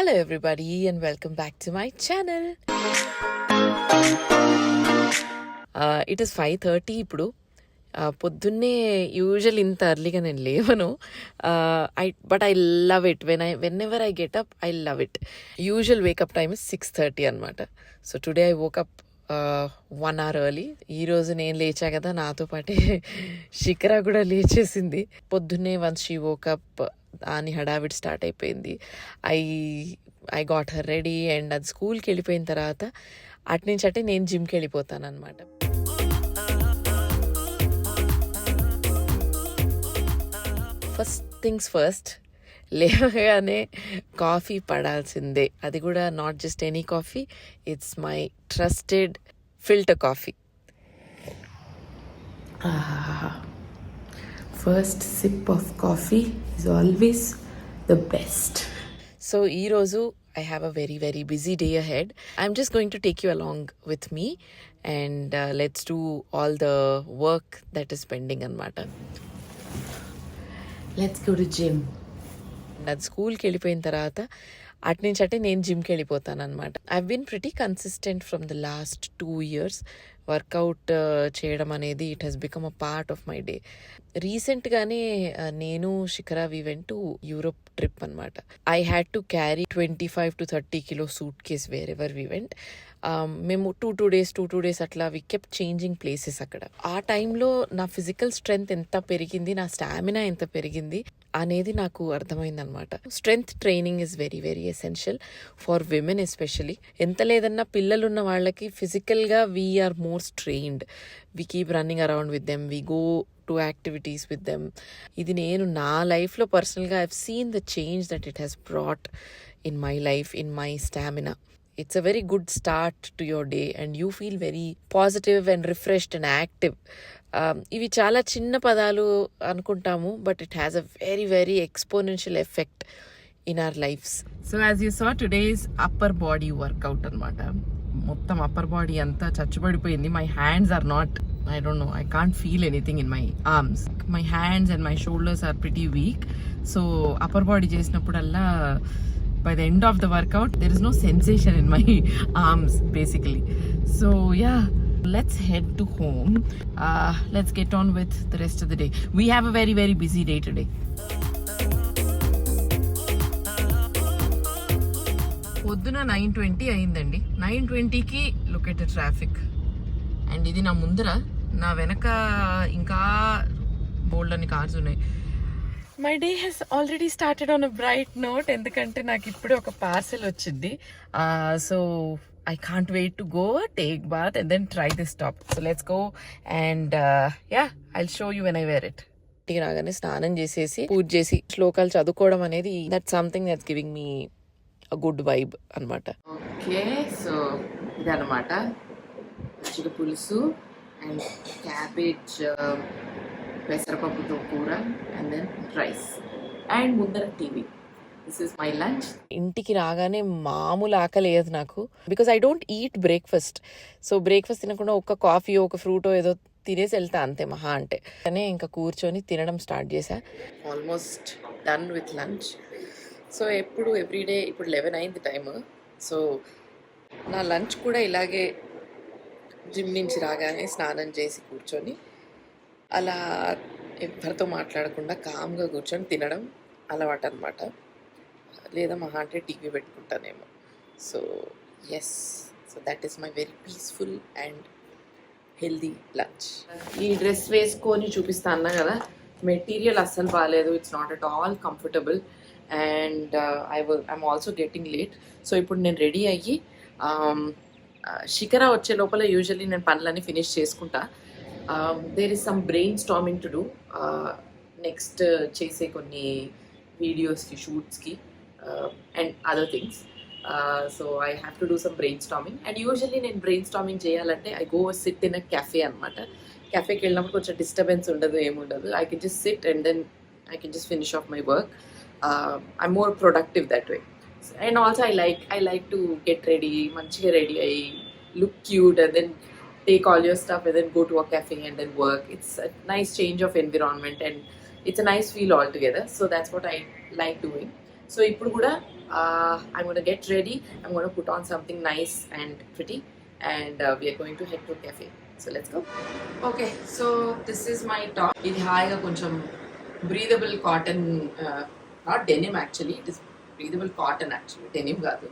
Hello everybody and welcome back to my channel. It is 5:30 ఇప్పుడు. పొద్దున్నే usual ఇంత ఎర్లీగా నేను లేవను. But I love it whenever I get up I love it. Usual wake up time is 6:30 అనమాట. So today I woke up 1 hour early. ఈరోజు నేను లేచా కదా, నాతో పాటే శిఖర కూడా లేచేసింది పొద్దున్నే. వన్స్ షీ వోకప్ అని హడావిడి స్టార్ట్ అయిపోయింది. I got her ready and అది స్కూల్కి వెళ్ళిపోయిన తర్వాత అట్నుంచి అంటే నేను జిమ్కి వెళ్ళిపోతాను అనమాట. ఫస్ట్ థింగ్స్ ఫస్ట్, లేవగానే కాఫీ పడాల్సిందే. అది కూడా not just any coffee, it's my trusted filter coffee. First SIP of coffee is always the best. So ఈరోజు I have a very, very busy day ahead. I'm just going to take you along with me and let's do all the work that is pending anamata. Let's go to gym. అది స్కూల్కి వెళ్ళిపోయిన తర్వాత అట్నుంచి అంటే నేను జిమ్కి వెళ్ళిపోతాను అనమాట. I been pretty consistent from the last 2 years. Workout చేయడం అనేది it has become a part of my day. రీసెంట్గానే నేను Shikhara we went to Europe trip అనమాట. I had to carry 25 to 30 kilo suitcase wherever we went. మేము two days అట్లా we kept changing places అక్కడ. ఆ టైంలో నా physical strength ఎంత పెరిగింది, నా స్టామినా ఎంత పెరిగింది అనేది నాకు అర్థమైంది అనమాట. Strength training is very very essential for women especially. ఎంత లేదన్నా పిల్లలున్న వాళ్ళకి ఫిజికల్గా we're more strained. We keep running around with them, we go to activities with them. ఇది నేను నా లైఫ్లో పర్సనల్గా I have seen the change that it has brought in my life, in my stamina. It's a very good start to your day and you feel very positive and refreshed and active. ఇవి చాలా చిన్న పదాలు అనుకుంటాము, but it has a very very exponential effect in our lifes. So as you saw today's upper body workout అనమాట. మొత్తం upper body అంతా చచ్చుబడిపోయింది. My hands are not, I don't know, I can't feel anything in my arms. My hands and my shoulders are pretty weak. So upper body చేసినప్పుడల్లా by the end of the workout there is no sensation in my arms basically. So yeah, let's head to home. Let's get on with the rest of the day. We have a very very busy day today. పొద్దున 9:20 అయిందండి. 9:20కి look at the traffic. And ఇది నా ముందర, నా వెనక ఇంకా బోల్డ్ అని కార్స్ ఉన్నాయి. My day has already started on a bright note, ఎందుకంటే నాకు ఇప్పుడే ఒక పార్సెల్ వచ్చింది. So I can't wait to go take bath and then try this top. So let's go and yeah I'll show you when I wear it. ఇంటికి రాగానే స్నానం చేసేసి పూజ చేసి శ్లోకాలు చదువుకోవడం అనేది that something that's giving me a good vibe అనమాట. ఓకే, సో ఇదనమాట పచ్చిక పులుసు అండ్ క్యాబేజ్ పెసరపప్పుతో కూర అండ్ దెన్ రైస్ అండ్ ముందర TV. This is my lunch. ఇంటికి రాగానే మామూలు ఆకలి లేదు నాకు, because I don't eat breakfast. So breakfast తినకుండా ఒక కాఫీయో ఒక ఫ్రూటో ఏదో తినేసి వెళ్తా అంతే మహా అంటే. కానీ ఇంకా కూర్చొని తినడం స్టార్ట్ చేశా. Almost done with lunch. So ఎప్పుడు ఎవ్రీడే ఇప్పుడు 11 అయింది టైమ్. సో నా లంచ్ కూడా ఇలాగే జిమ్ నుంచి రాగానే స్నానం చేసి కూర్చొని అలా ఎవరితో మాట్లాడకుండా కామ్గా కూర్చొని తినడం అలవాటు అనమాట. లేదా మహా అంటే టీవీ పెట్టుకుంటానేమో. So yes, so that is my very peaceful and healthy lunch. ఈ డ్రెస్ వేసుకొని చూపిస్తా అన్నా కదా, మెటీరియల్ అస్సలు బాగాలేదు. It's not at all comfortable and I'm also getting late. So ఇప్పుడు నేను రెడీ అయ్యి శిఖర వచ్చే లోపల యూజువల్లీ నేను పనులన్నీ ఫినిష్ చేసుకుంటా. There is some brainstorming to do next చేసే కొన్ని వీడియోస్కి, షూట్స్కి and other things. So I have to do some brainstorming. And usually నేను బ్రెయిన్ స్టార్మింగ్ చేయాలంటే I go sit in a cafe అనమాట. క్యాఫేకి వెళ్ళినప్పుడు కొంచెం డిస్టర్బెన్స్ ఉండదు, ఏముండదు. I can just sit and then I can just finish off my work. I'm more productive that way. And also I like to get ready, manchiga ready, I look cute and then take all your stuff and then go to a cafe and then work. It's a nice change of environment and it's a nice feel altogether. So that's what I like doing. So ఇప్పుడు కూడా I'm going to get ready. I'm going to put on something nice and pretty, and we are going to head to a cafe. So let's go. Okay, so this is my top. ఇది హాయిగా కొంచెం breathable cotton, not denim actually, it is breathable cotton actually, denim కాదు.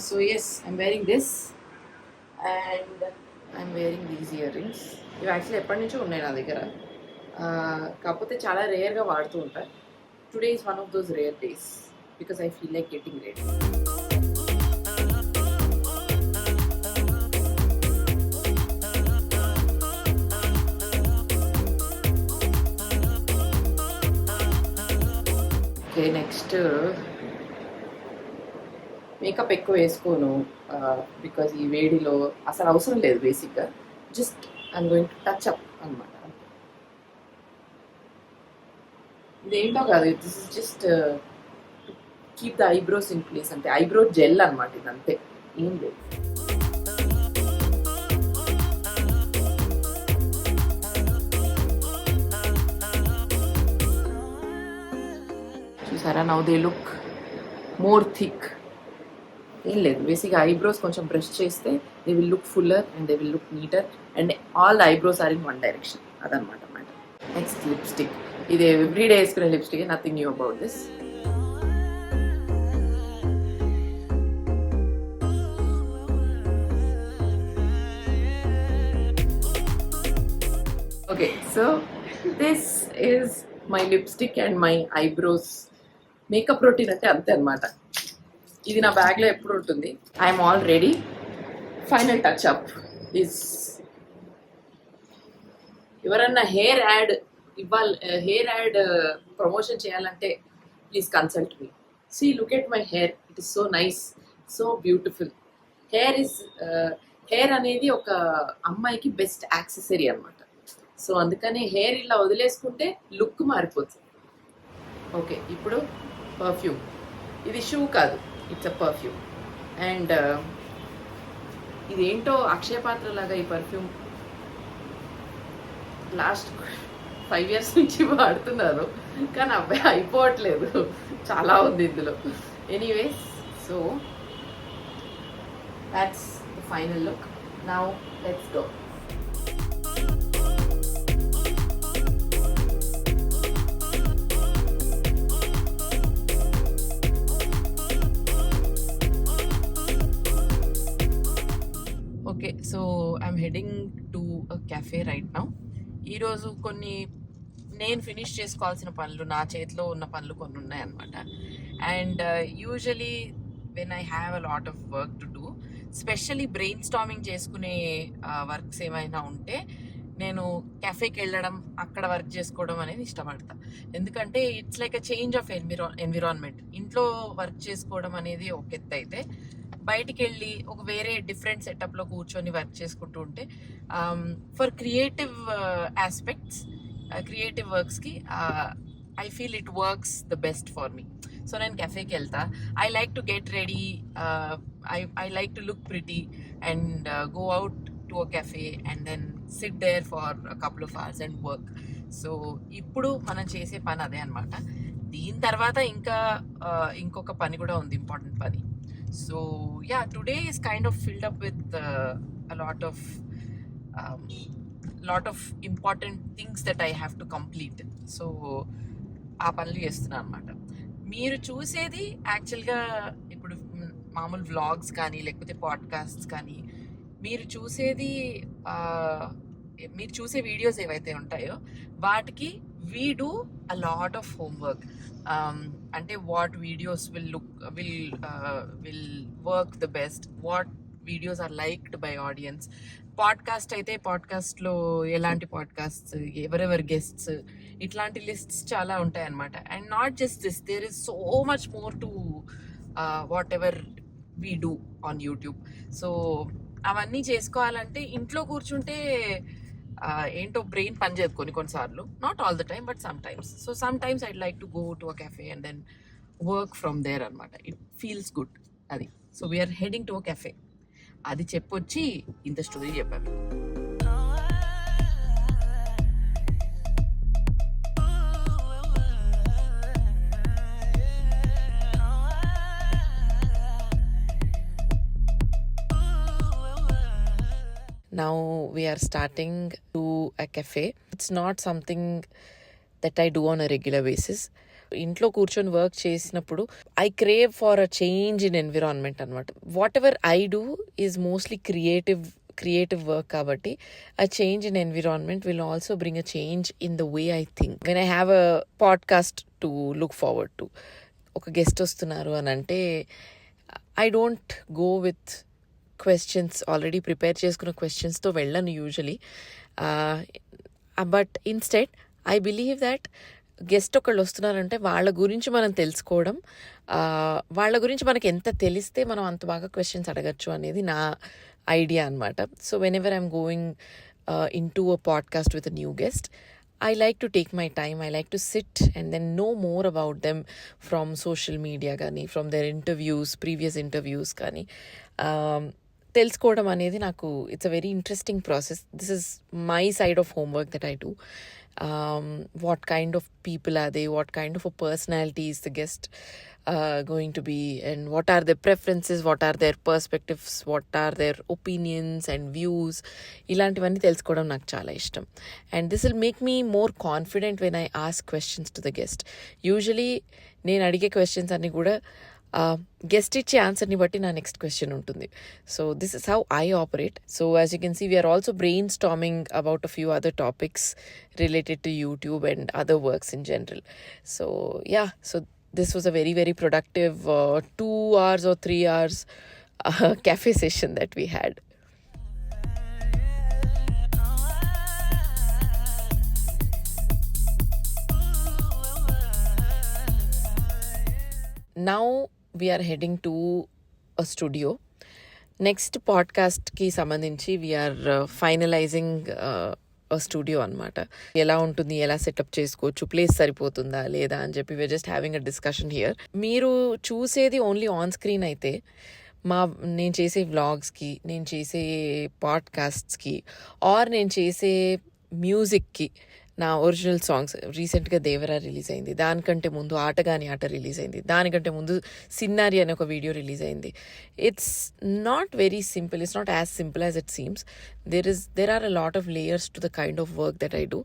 So yes, I'm wearing this and I'm wearing these earrings. ఇవి actually ఎప్పటి నుంచో ఉన్నాయి నా దగ్గర, కాకపోతే చాలా రేర్గా వాడుతూ ఉంటాను. Today is one of those rare days because I feel like getting ready. Okay, next makeup ఎక్కువ వేసుకోను బికాజ్ ఈ వేడిలో అసలు అవసరం లేదు. బేసిక్గా just I'm going to touch up అనమాట. ఇదేంటో కాదు, this is just keep the eyebrows in place, అంటే ఐబ్రో జెల్ అనమాట ఇది, అంతే, ఏం లేదు. చూసారా, now they look more thick. ఏం లేదు, బేసిక్గా ఐబ్రోస్ కొంచెం బ్రష్ చేస్తే they will look fuller and they will look neater and all the eyebrows are in one direction. అదనమాట మ్యాటర్. Next lipstick. ఇది ఎవ్రీడే వేసుకునే lipstick, nothing knew about this. Okay, so this is my lipstick and my eyebrows. Makeup routine అంటే అంతే అనమాట. ఇది నా బ్యాగ్లో ఎప్పుడు ఉంటుంది. I'm all ready. Final touch up is, ఎవరన్నా hair ad hair ad promotion చేయాలంటే please consult me. See, look at my hair, it is so nice, so beautiful. Hair అనేది ఒక అమ్మాయికి బెస్ట్ యాక్సెసరీ అనమాట. సో అందుకని హెయిర్ ఇలా వదిలేసుకుంటే look మారిపోతుంది. ఓకే, ఇప్పుడు పర్ఫ్యూమ్. ఇది షూ కాదు, ఇట్స్ అ పర్ఫ్యూమ్. అండ్ ఇదేంటో అక్షయ పాత్ర లాగా ఈ పర్ఫ్యూమ్ లాస్ట్ 5 years నుంచి వాడుతున్నారు, కానీ అబ్బాయి అయిపోవట్లేదు, చాలా ఉంది ఇందులో. Anyways, so that's the final look. Now let's go. Okay, so I'm heading to a cafe right now. ఈరోజు కొన్ని నేను ఫినిష్ చేసుకోవాల్సిన పనులు, నా చేతిలో ఉన్న పనులు కొన్ని ఉన్నాయన్నమాట. And usually when I have a lot of work to do, specially brain storming చేసుకునే వర్క్స్ ఏమైనా ఉంటే నేను కెఫేకి వెళ్ళడం, అక్కడ వర్క్ చేసుకోవడం అనేది ఇష్టపడతా. ఎందుకంటే it's like a change of environment. ఇంట్లో వర్క్ చేసుకోవడం అనేది ఒక ఎత్తు అయితే, బయటికి వెళ్ళి ఒక వేరే డిఫరెంట్ సెటప్లో కూర్చొని వర్క్ చేసుకుంటూ ఉంటే ఫర్ క్రియేటివ్ ఆస్పెక్ట్స్, క్రియేటివ్ వర్క్స్కి I feel it works the best for me. So నేను కెఫేకి వెళ్తా. I like to get ready, I like to look pretty and go out to a cafe and then sit there for a couple of hours and work. So ఇప్పుడు మనం చేసే పని అదే అనమాట. దీని తర్వాత ఇంకొక పని కూడా ఉంది, ఇంపార్టెంట్ పని. So yeah, today is kind of filled up with a lot of important things that I have to complete. So ఆ పనులు చేస్తున్నా అనమాట. మీరు చూసేది యాక్చువల్గా ఇప్పుడు మామూలు వ్లాగ్స్ కానీ లేకపోతే పాడ్కాస్ట్స్ కానీ, మీరు చూసే వీడియోస్ ఏవైతే ఉంటాయో వాటికి we do a lot of homework. అంటే what videos will work the best, what videos are liked by audience. Podcast అయితే పాడ్కాస్ట్లో ఎలాంటి పాడ్కాస్ట్స్, ఎవరెవర్ గెస్ట్స్, ఇట్లాంటి లిస్ట్స్ చాలా ఉంటాయి అన్నమాట. And not just this, there is so much more to whatever we do on YouTube. So అవన్నీ చేసుకోవాలంటే ఇంట్లో కూర్చుంటే ఏంటో బ్రెయిన్ పనిచేయదు కొన్నిసార్లు, not all the time but sometimes. So some times I'd like to go to a cafe and then work from there అనమాట. It feels good అది. So we're heading to a cafe. అది చెప్పొచ్చి ఇంత story చెప్పాను. Now we are starting to a cafe. It's not something that I do on a regular basis. ఇంట్లో కూర్చొని work చేసినప్పుడు I crave for a change in environment అనమాట. Whatever I do is mostly creative work కాబట్టి a change in environment will also bring a change in the way I think. When I have a podcast to look forward to, ఒక guest వస్తున్నారు అని అంటే I don't go with questions, already prepare చేసుకున్న క్వశ్చన్స్తో వెళ్ళను usually. But instead I believe that guest ఒకళ్ళు వస్తున్నారంటే వాళ్ళ గురించి మనం తెలుసుకోవడం, వాళ్ళ గురించి మనకి ఎంత తెలిస్తే మనం అంత బాగా క్వశ్చన్స్ అడగచ్చు అనేది నా ఐడియా అనమాట. So when ever I'm going in to a podcast with a new guest, I like to take my time. I like to sit and then know more about them from social media కానీ, from their interviews, previous interviews కానీ. తెలుసుకోవడం అనేది నాకు it's a very interesting process. This is my side of homework that I do. What kind of people are they? What kind of a personality is the guest going to be? And what are their preferences? What are their perspectives? What are their opinions and views? ఇలాంటివన్నీ తెలుసుకోవడం నాకు చాలా ఇష్టం. And this will make me more confident when I ask questions to the guest. Usually నేను అడిగే questions అన్నీ కూడా guest ఇచ్చే ఆన్సర్ని బట్టి నా నెక్స్ట్ క్వశ్చన్ ఉంటుంది. So this is how I operate. So as you can see we're also brainstorming about a few other topics related to YouTube and other works in general. So yeah, so this was a very, very productive 2 hours or 3 hours cafe session that we had. Now we are heading to a studio. Next podcast ki sambandhinchi we are finalizing studio అనమాట. ఎలా ఉంటుంది, ఎలా setup చేసుకోవచ్చు, place సరిపోతుందా లేదా అని చెప్పి we're just having a discussion here. మీరు చూసేది ఓన్లీ ఆన్ స్క్రీన్ అయితే నేను చేసే వ్లాగ్స్కి, నేను చేసే పాడ్కాస్ట్స్కి, ఆర్ నేను చేసే మ్యూజిక్కి, నా ఒరిజినల్ సాంగ్స్ రీసెంట్గా దేవరా రిలీజ్ అయింది, దానికంటే ముందు ఆటగాని ఆట రిలీజ్ అయింది, దానికంటే ముందు సిన్నారి అనే ఒక వీడియో రిలీజ్ అయింది. It's not very simple. It's not as simple as it seems. there are a lot of layers to the kind of work that I do.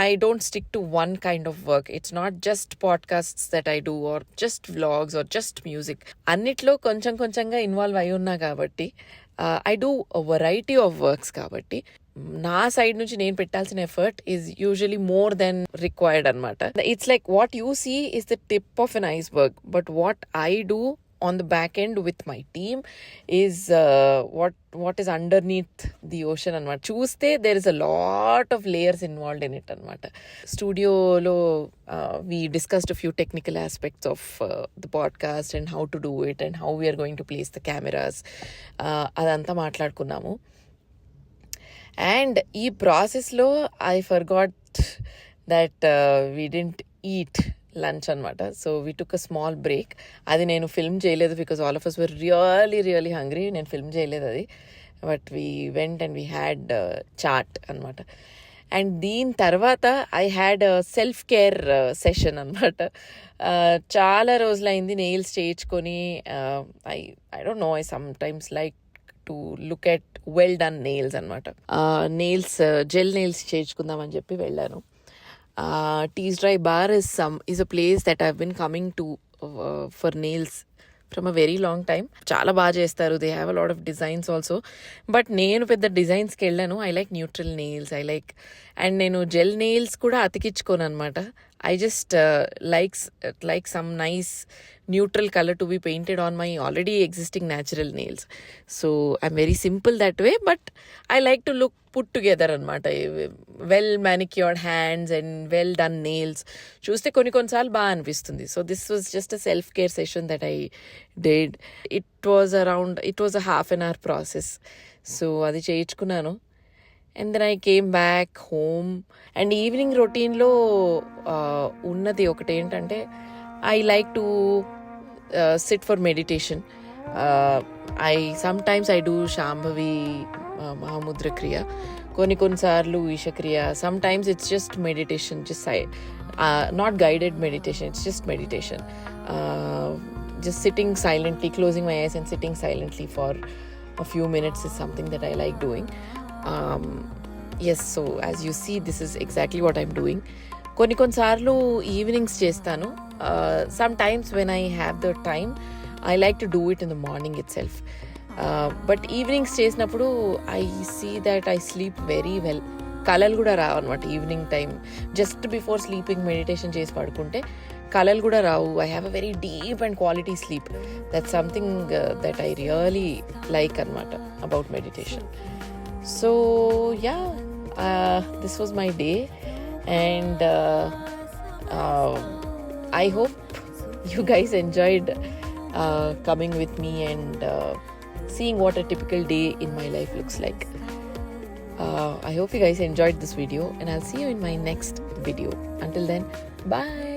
I don't stick to one kind of work. It's not just podcasts that I do or just vlogs or just music. అన్నిట్లో కొంచెం కొంచెంగా involve అయి ఉన్నా కాబట్టి I do a variety of works కాబట్టి నా side నుంచి నేను పెట్టాల్సిన effort is usually more than required అనమాట. It's like what you see is the tip of an iceberg, but what I do on the back end with my team is what is underneath the ocean anamata. Chuste there is a lot of layers involved in it anamata. Studio lo we discussed a few technical aspects of the podcast and how to do it and how we are going to place the cameras. Adantha maatladukunnamu. And ee process lo I forgot that we didn't eat lunch అనమాట. So we took a small break. అది నేను film చేయలేదు because all of us were really hungry. నేను film చేయలేదు అది, but we went and we had chat అనమాట. అండ్ దీని తర్వాత I had self care session అనమాట. చాలా రోజులైంది నెయిల్స్ చేయించుకొని. I don't know, I sometimes like to look at well done nails అనమాట. నెయిల్స్ జెల్ నెయిల్స్ చేయించుకుందామని చెప్పి వెళ్ళాను. Tees Dry Bar is a place that I've been coming to for nails from a very long time. చాలా బాగా చేస్తారు. They have a lot of designs also. But నేను పెద్ద డిజైన్స్కి వెళ్ళాను. I like neutral nails. And నేను gel nails కూడా అతికించుకోను అనమాట. I just like some nice neutral color to be painted on my already existing natural nails. So I'm very simple that way, but I like to look put together anamata. Well manicured hands and well done nails చూస్తే కొన్ని సార్లు బాగా అనిపిస్తుంది. So this was just a self care session that I did. It was a half an hour process. So అది చేయించుకున్నాను. And then I came back home. And evening రొటీన్లో ఉన్నది ఒకటి ఏంటంటే, I like to sit for meditation. Sometimes I do Shambhavi Mahamudra Kriya. కొన్నిసార్లు ఈశక్రియ. Sometimes it's just meditation, not guided meditation, it's just meditation. Just sitting silently, closing my eyes and sitting silently for a few minutes is something that I like doing. Yes, so as you see this is exactly what I'm doing. కొన్నిసార్లు evenings చేస్తాను. Sometimes when I have the time I like to do it in the morning itself. But evenings చేసినప్పుడు I see that I sleep very well. కళలు కూడా రావు అనమాట evening time. Just before sleeping meditation చేసి పడుకుంటే కళలు కూడా రావు. I have a very deep and quality sleep. That's something that I really like అనమాట about meditation. So yeah, this was my day, and I hope you guys enjoyed coming with me and seeing what a typical day in my life looks like. I hope you guys enjoyed this video, and I'll see you in my next video. Until then, bye.